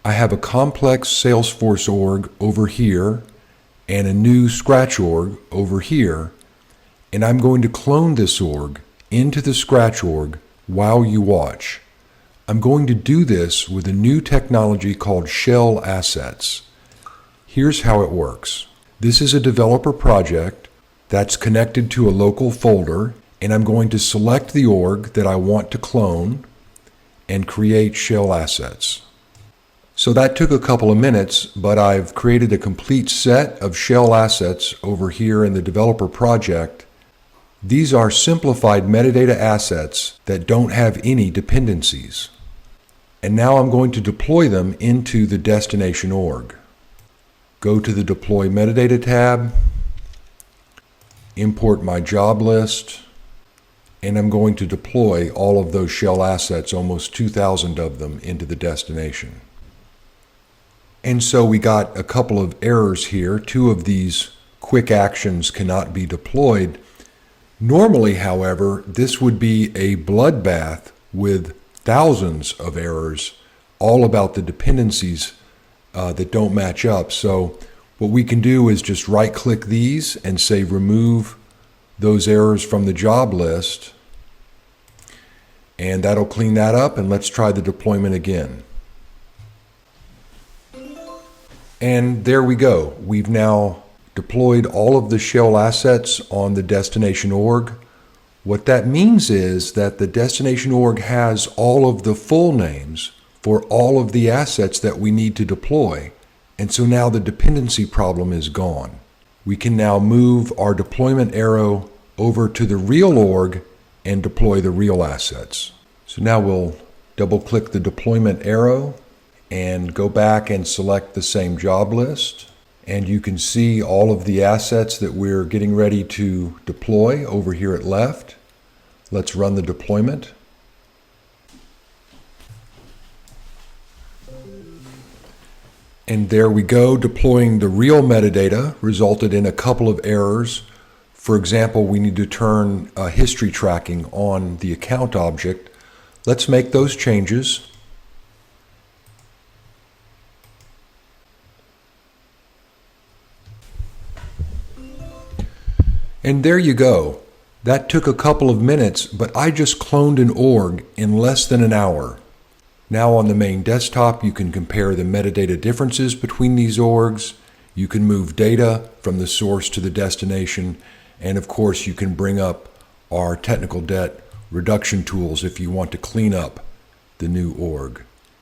I have a complex Salesforce org over here and a new Scratch org over here, and I'm going to clone this org into the Scratch org while you watch. I'm going to do this with a new technology called shell assets. Here's how it works. This is a developer project that's connected to a local folder, and I'm going to select the org that I want to clone and create shell assets. So that took a couple of minutes, but I've created a complete set of shell assets over here in the developer project. These are simplified metadata assets that don't have any dependencies. And now I'm going to deploy them into the destination org. Go to the Deploy Metadata tab, import my job list, and I'm going to deploy all of those shell assets, almost 2,000 of them, into the destination. And so we got a couple of errors here. Two of these quick actions cannot be deployed. Normally, however, this would be a bloodbath with thousands of errors, all about the dependencies that don't match up. So what we can do is just right-click these and say remove those errors from the job list, and that'll clean that up. And let's try the deployment again. And there we go. We've now deployed all of the shell assets on the destination org. What that means is that the destination org has all of the full names for all of the assets that we need to deploy. And so now the dependency problem is gone. We can now move our deployment arrow over to the real org and deploy the real assets. So now we'll double-click the deployment arrow and go back and select the same job list. And you can see all of the assets that we're getting ready to deploy over here at left. Let's run the deployment. And there we go, deploying the real metadata resulted in a couple of errors. For example, we need to turn history tracking on the account object. Let's make those changes. And there you go. That took a couple of minutes, but I just cloned an org in less than an hour. Now on the main desktop, you can compare the metadata differences between these orgs. You can move data from the source to the destination. And of course, you can bring up our technical debt reduction tools if you want to clean up the new org.